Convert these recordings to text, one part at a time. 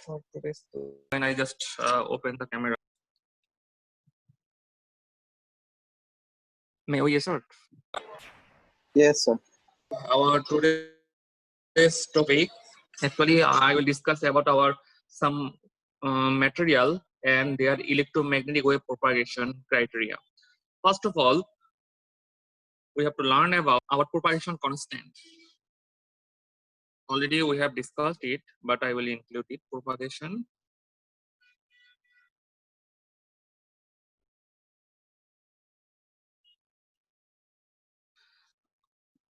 When I just open the camera. May we start? Yes, sir. Our today's topic, actually, I will discuss about our some material and their electromagnetic wave propagation criteria. First of all, we have to learn about our propagation constant. Already we have discussed it, but I will include it. Propagation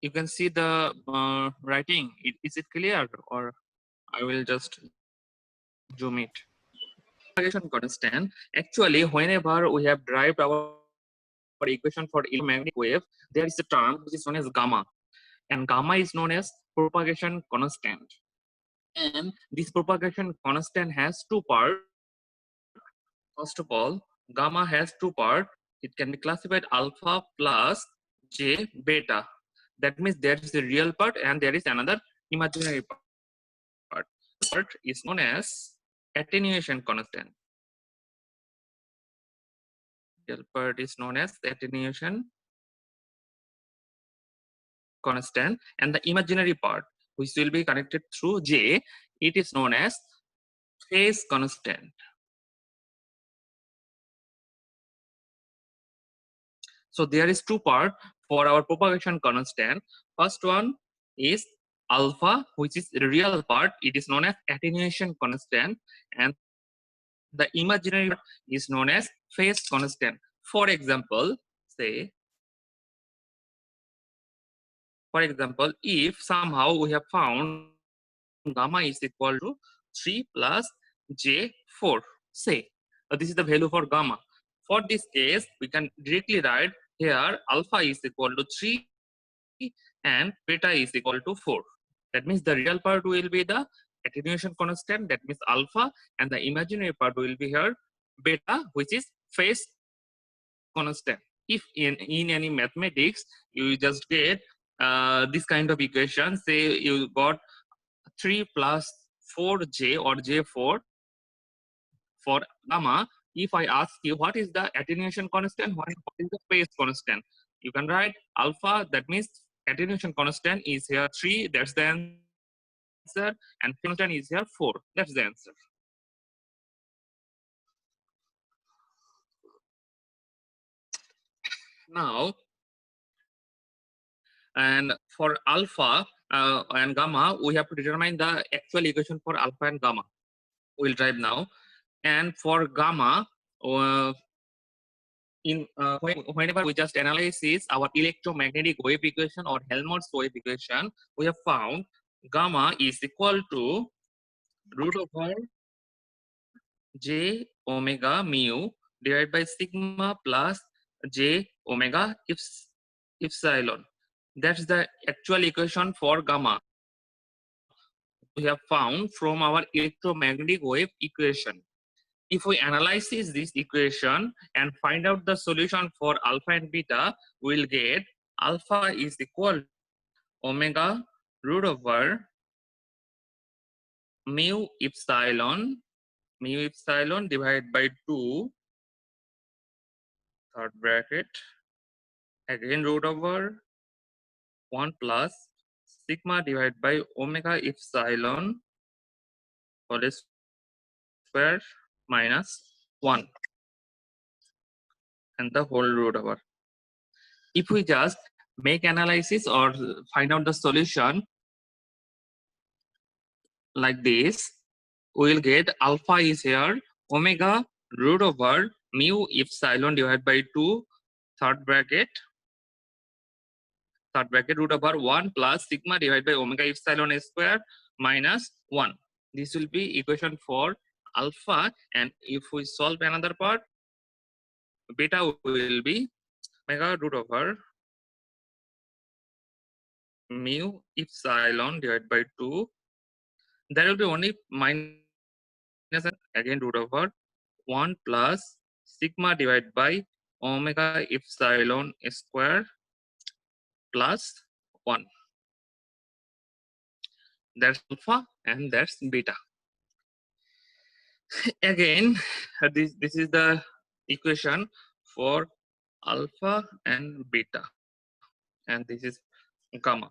you can see the writing. Is it clear, or I will just zoom it? Propagation constant. Actually, whenever we have derived our equation for electromagnetic wave, there is a term which is known as gamma, and gamma is known as propagation constant. And this propagation constant has two parts. First of all, gamma has two parts. It can be classified alpha plus j beta. That means there is a real part and there is another imaginary part. The part is known as attenuation constant. Real part is known as attenuation constant, and the imaginary part, which will be connected through j, it is known as phase constant. So there is two parts for our propagation constant. First one is alpha, which is the real part. It is known as attenuation constant, and the imaginary part is known as phase constant. For example, if somehow we have found gamma is equal to 3 plus j4, say this is the value for gamma. For this case, we can directly write here alpha is equal to 3 and beta is equal to 4. That means the real part will be the attenuation constant, that means alpha, and the imaginary part will be here beta, which is phase constant. If in any mathematics you just get this kind of equation, say you got 3 plus 4j or j4 for gamma. If I ask you what is the attenuation constant, what is the phase constant, you can write alpha, that means attenuation constant is here 3, that's the answer, and phase constant is here 4, that's the answer. Now, and for alpha and gamma, we have to determine the actual equation for alpha and gamma. We'll drive now. And for gamma, whenever we just analyze our electromagnetic wave equation or Helmholtz wave equation, we have found gamma is equal to root over j omega mu divided by sigma plus j omega epsilon. That's the actual equation for gamma we have found from our electromagnetic wave equation. If we analyze this equation and find out the solution for alpha and beta, we'll get alpha is equal to omega root over mu epsilon divided by 2, third bracket, again root over 1 plus sigma divided by omega epsilon whole square minus 1, and the whole root over. If we just make analysis or find out the solution like this, we will get alpha is here omega root over mu epsilon divided by 2, third bracket root over 1 plus sigma divided by omega epsilon square minus 1. This will be equation for alpha, and if we solve another part, beta will be omega root over mu epsilon divided by 2. There will be only minus, again root over 1 plus sigma divided by omega epsilon square plus 1. That's alpha and that's beta. Again, this is the equation for alpha and beta, and this is gamma.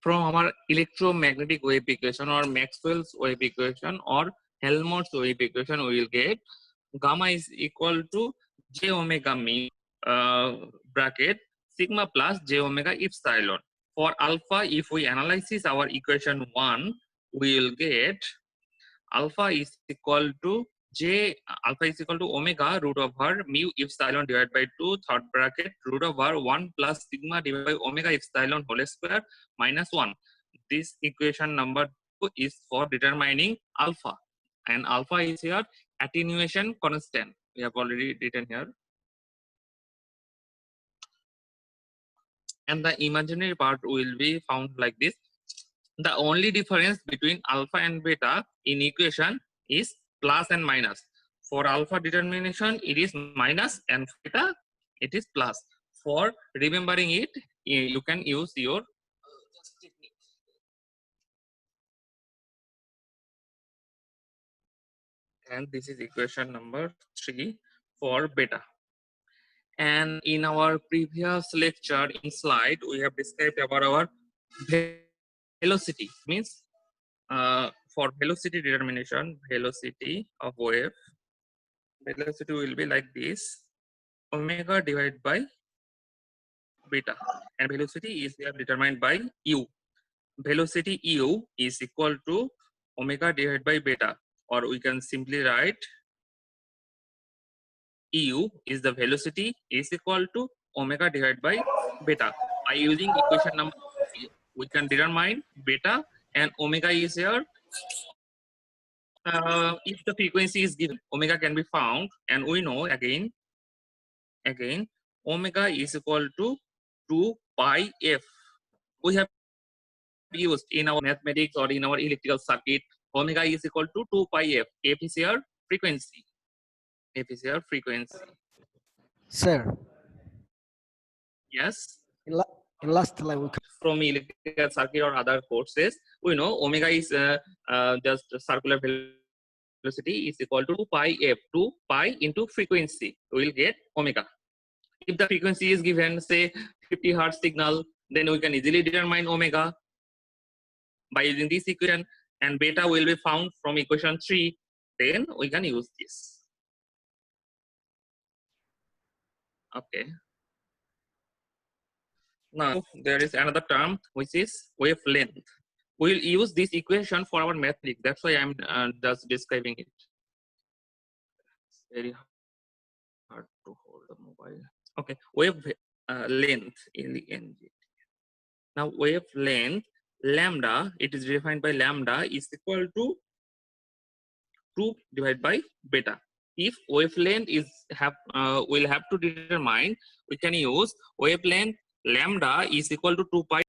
From our electromagnetic wave equation or Maxwell's wave equation or Helmholtz wave equation, we will get gamma is equal to j omega mu bracket sigma plus j omega epsilon. For alpha, if we analyze our equation 1, we will get alpha is equal to omega root over mu epsilon divided by 2 third bracket root over 1 plus sigma divided by omega epsilon whole square minus 1. This equation number 2 is for determining alpha, and alpha is here attenuation constant. We have already written here. And the imaginary part will be found like this. The only difference between alpha and beta in equation is plus and minus. For alpha determination, it is minus, and beta, it is plus. For remembering it, you can use your technique. And this is equation number 3 for beta. And in our previous lecture in slide, we have described about our velocity. Means for velocity determination, velocity of wave, velocity will be like this: omega divided by beta, and velocity is here determined by u. Velocity u is equal to omega divided by beta, or we can simply write u is the velocity is equal to omega divided by beta. By using equation number 3, we can determine beta, and omega is here. If the frequency is given, omega can be found, and we know again omega is equal to 2 pi f. We have used in our mathematics or in our electrical circuit, omega is equal to 2 pi f. F is here frequency. F is here frequency. Sir, Yes. in last slide we From electrical circuit or other courses, we know omega is just circular velocity is equal to 2 pi f. 2 pi into frequency, we will get omega. If the frequency is given, say 50 hertz signal, then we can easily determine omega by using this equation, and beta will be found from equation 3. Then we can use this. Okay. Now there is another term which is wavelength. We will use this equation for our mathematics. That's why I'm just describing it. It's very hard to hold the mobile. Okay, wave length in the end. Now wavelength lambda, it is defined by lambda is equal to 2 divided by beta. If wavelength is will have to determine, we can use wavelength lambda is equal to 2 pi.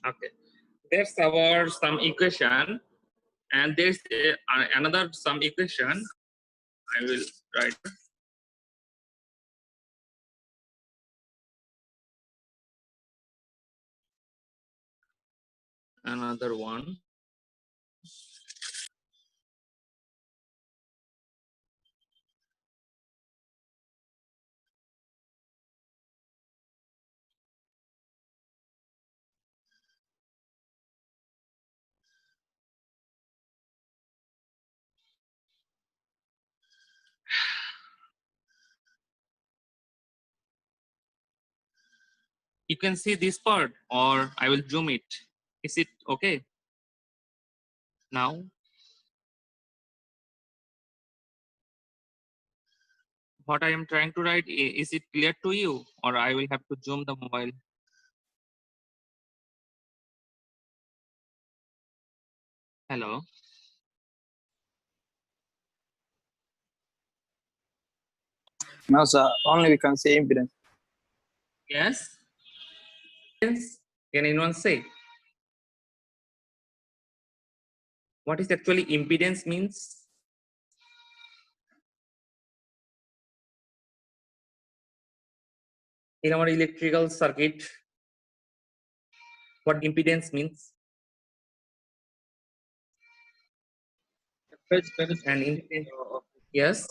Okay, there's our some equation, and there's another some equation. I will write. Another one. You can see this part, or I will zoom it. Is it okay now? What I am trying to write, is it clear to you, or I will have to zoom the mobile? Hello. No, sir. Only we can say impedance. Yes. Yes. Can anyone say what is actually impedance means? In our electrical circuit, What impedance means? And impedance, yes.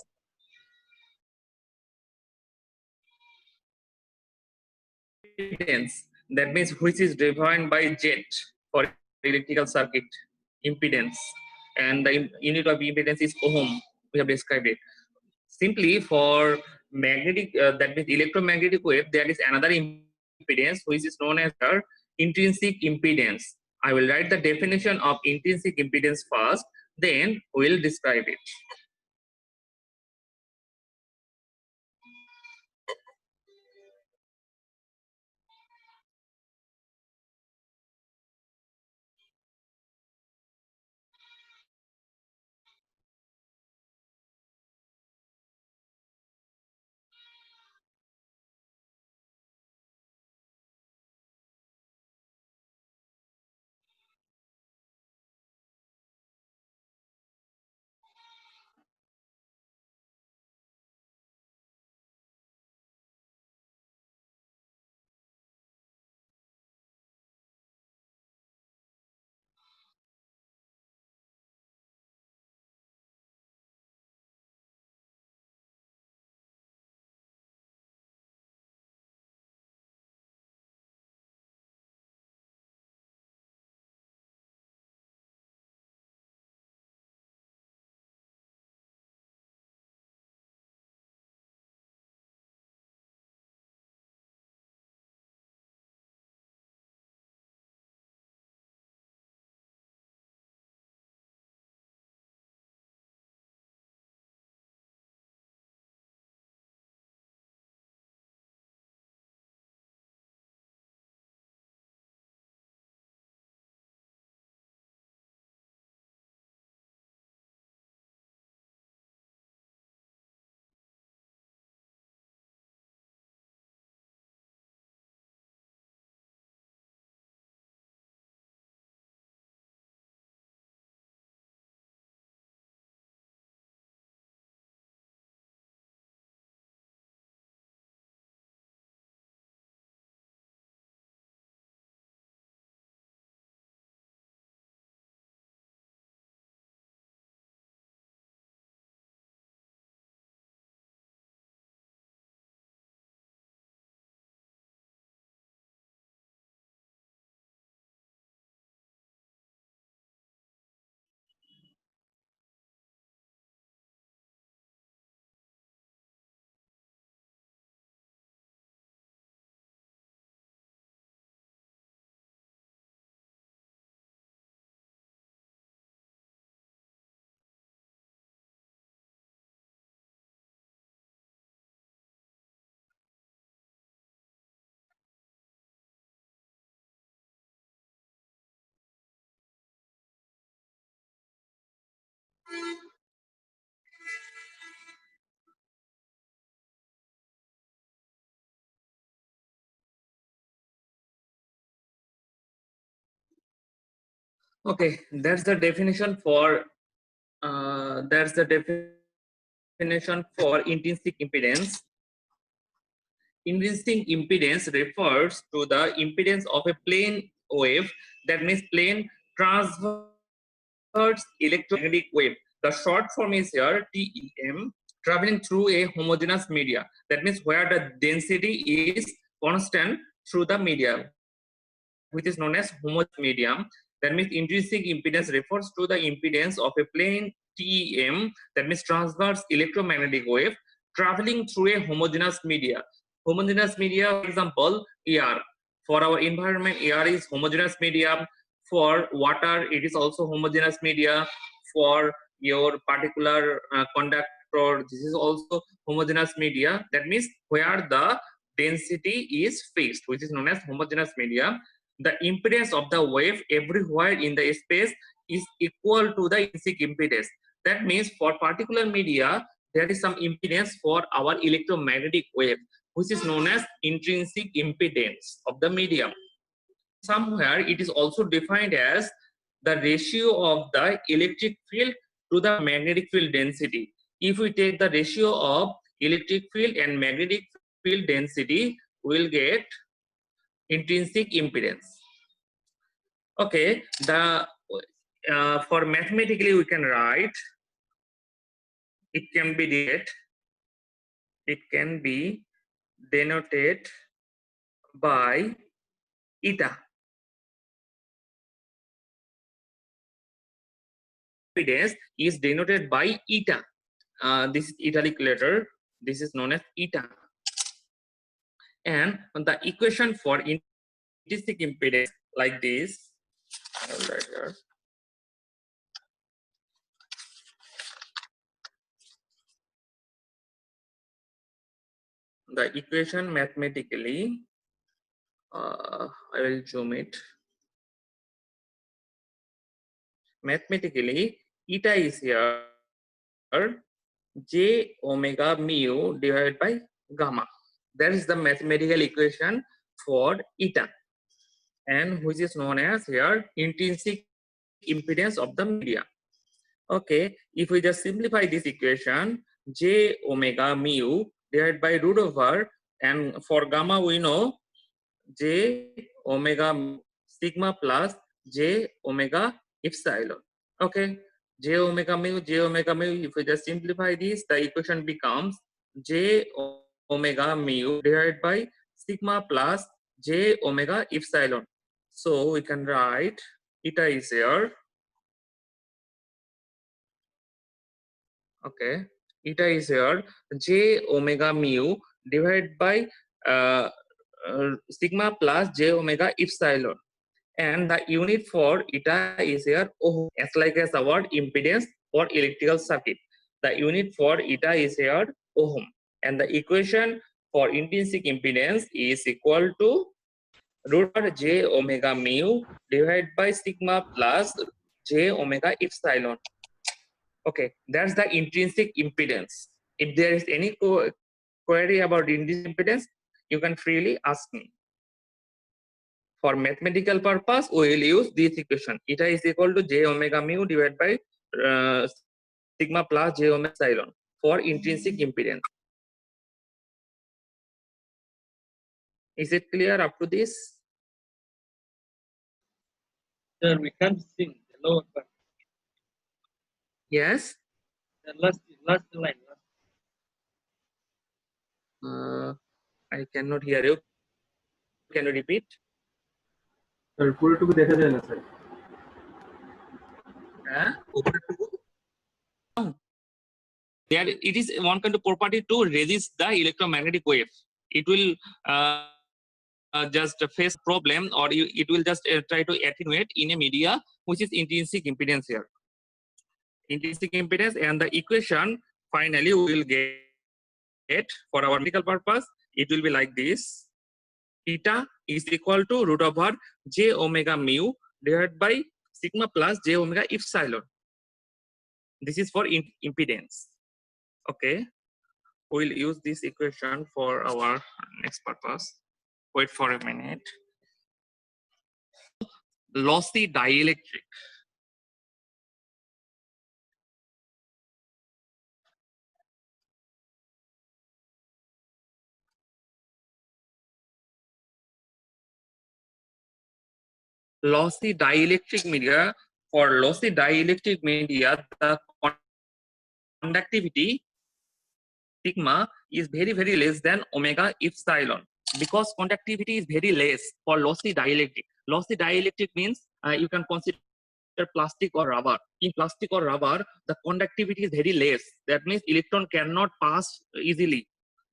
Impedance, that means which is defined by Z for electrical circuit impedance, and the unit of impedance is ohm. We have described it. Simply for magnetic, that means electromagnetic wave, there is another impedance which is known as the intrinsic impedance. I will write the definition of intrinsic impedance first, then we'll describe it. Okay, that's the definition for intrinsic impedance. Intrinsic impedance refers to the impedance of a plane wave, that means plane transverse electromagnetic wave. The short form is here TEM, traveling through a homogeneous media. That means where the density is constant through the media, which is known as homogeneous medium. That means intrinsic impedance refers to the impedance of a plane TEM, that means transverse electromagnetic wave, traveling through a homogeneous media. Homogeneous media, for example, air. For our environment, air is homogeneous media. For water, it is also homogeneous media. For your particular conductor, this is also homogeneous media. That means where the density is fixed, which is known as homogeneous media. The impedance of the wave everywhere in the space is equal to the intrinsic impedance. That means for particular media, there is some impedance for our electromagnetic wave, which is known as intrinsic impedance of the medium. Somewhere it is also defined as the ratio of the electric field to the magnetic field density. If we take the ratio of electric field and magnetic field density, we will get intrinsic impedance. Okay, the for mathematically we can write it can be denoted by eta. Impedance is denoted by eta. This is italic letter. This is known as eta. And the equation for intrinsic impedance like this. Right here. The equation mathematically, I will zoom it. Mathematically, eta is here j omega mu divided by gamma. That is the mathematical equation for eta, and which is known as here intrinsic impedance of the media. Okay, if we just simplify this equation, j omega mu divided by root over, and for gamma we know j omega sigma plus j omega epsilon. Okay, j omega mu, if we just simplify this, the equation becomes j omega mu divided by sigma plus j omega epsilon. So we can write eta is here. Okay, eta is here j omega mu divided by sigma plus j omega epsilon, and the unit for eta is here ohm, as like as our impedance for electrical circuit. The unit for eta is here ohm, and the equation for intrinsic impedance is equal to root over j omega mu divided by sigma plus j omega epsilon. Okay, that's the intrinsic impedance. If there is any query about intrinsic impedance, you can freely ask me. For mathematical purpose, we will use this equation. Eta is equal to j omega mu divided by sigma plus j omega epsilon for intrinsic impedance. Is it clear up to this? Sir, we can't sing the lower part. Yes. The last line. I cannot hear you. Can you repeat? Sir, পুরোটুকু দেখা যায় না sir. There it is one kind of property to resist the electromagnetic wave. It will just face problem, or it will just try to attenuate in a media which is intrinsic impedance here. Intrinsic impedance, and the equation finally we will get for our medical purpose, it will be like this. Eta is equal to root over j omega mu divided by sigma plus j omega epsilon. This is for impedance. Okay, we'll use this equation for our next purpose. Wait for a minute. Lossy dielectric. Lossy dielectric media. For lossy dielectric media, the conductivity sigma is very less than omega epsilon, because conductivity is very less for lossy dielectric. Lossy dielectric means you can consider plastic or rubber. In plastic or rubber, the conductivity is very less. That means electron cannot pass easily.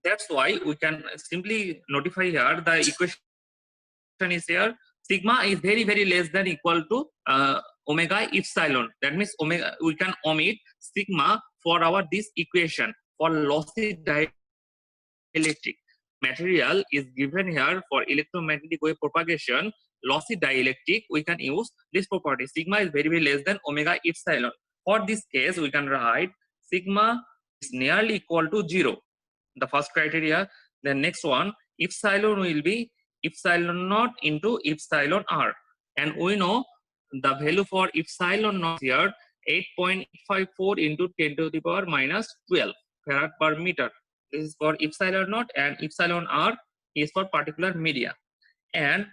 That's why we can simply notify here the equation is here. Sigma is very less than equal to omega epsilon. That means omega, we can omit sigma for our this equation. For lossy dielectric material is given here for electromagnetic wave propagation. Lossy dielectric, we can use this property. Sigma is very less than omega epsilon. For this case, we can write sigma is nearly equal to 0. The first criteria. The next one, epsilon will be epsilon naught into epsilon r, and we know the value for epsilon naught here 8.54 into 10 to the power minus 12 farad per meter. This is for epsilon naught, and epsilon r is for particular media. And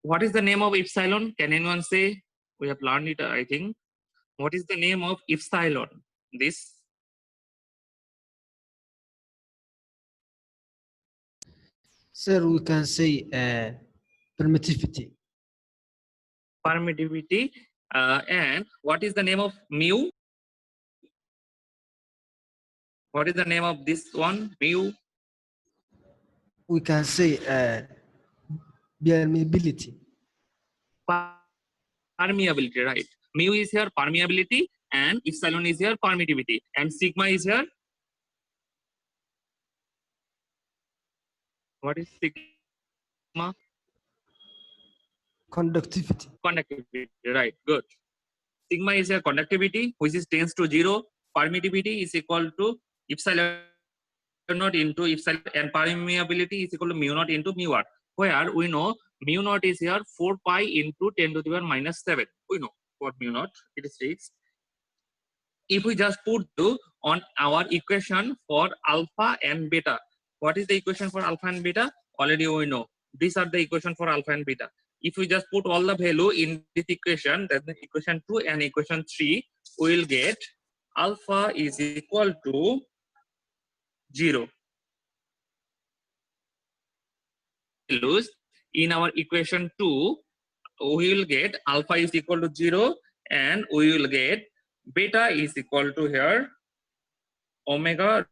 What is the name of epsilon? Can anyone say? We have learned it, I think. What is the name of epsilon? This Sir, we can say permittivity. permittivity. And what is the name of mu? What is the name of this one? Mu. We can say permeability. Permeability, right? Mu is here permeability, and epsilon is here permittivity, and sigma is here. What is sigma? Conductivity. Conductivity, right? Good. Sigma is here conductivity, which is tends to 0. Permittivity is equal to epsilon naught into epsilon, and permeability is equal to mu naught into mu r, where we know mu naught is here 4 pi into 10 to the power minus 7. We know what mu naught it is 6. If we just put on our equation for alpha and beta, what is the equation for alpha and beta? Already we know. These are the equation for alpha and beta. If we just put all the value in this equation, that's the equation 2 and equation 3, we will get alpha is equal to 0. Values in our equation 2, we will get alpha is equal to 0, and we will get beta is equal to here omega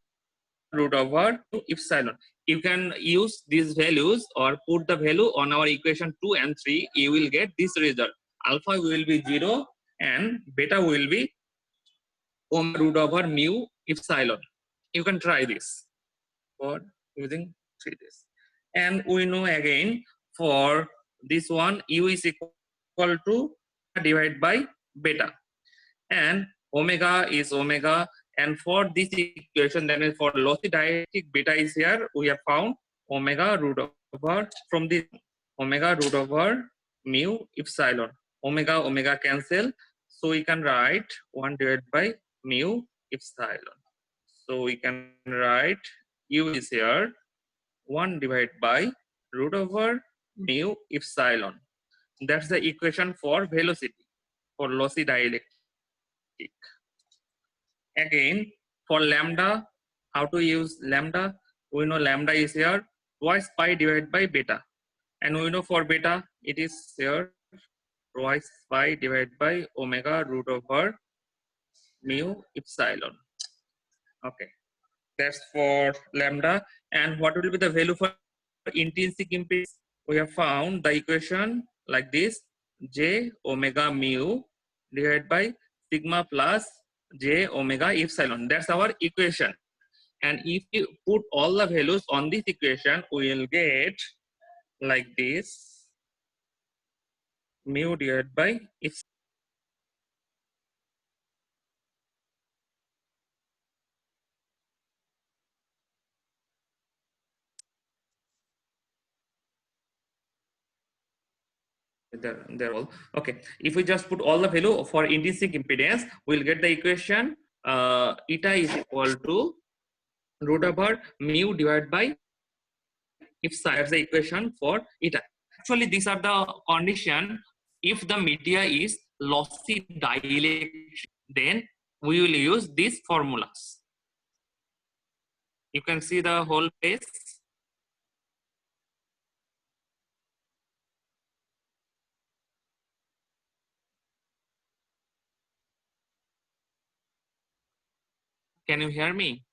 root over epsilon. You can use these values or put the value on our equation 2 and 3. You will get this result. Alpha will be 0 and beta will be omega root over mu epsilon. You can try this for using 3 this. And we know again for this one, u is equal to divided by beta, and omega is omega. And for this equation, that is for lossy dielectric, beta is here. We have found omega root over, from this omega root over mu epsilon. Omega omega cancel, so we can write 1 divided by mu epsilon. So we can write u is here 1 divided by root over mu epsilon. That's the equation for velocity for lossy dielectric. Again, for lambda, how to use lambda? We know lambda is here twice pi divided by beta, and we know for beta it is here twice pi divided by omega root over mu epsilon. Okay, that's for lambda. And what will be the value for intrinsic impedance? We have found the equation like this: j omega mu divided by sigma plus j omega epsilon. That's our equation. And if you put all the values on this equation, we will get like this: mu divided by epsilon. They're all okay. If we just put all the value for intrinsic impedance, we'll get the equation eta is equal to root over mu divided by epsilon. That's the equation for eta. Actually, these are the condition. If the media is lossy dielectric, then we will use these formulas. You can see the whole page. Can you hear me?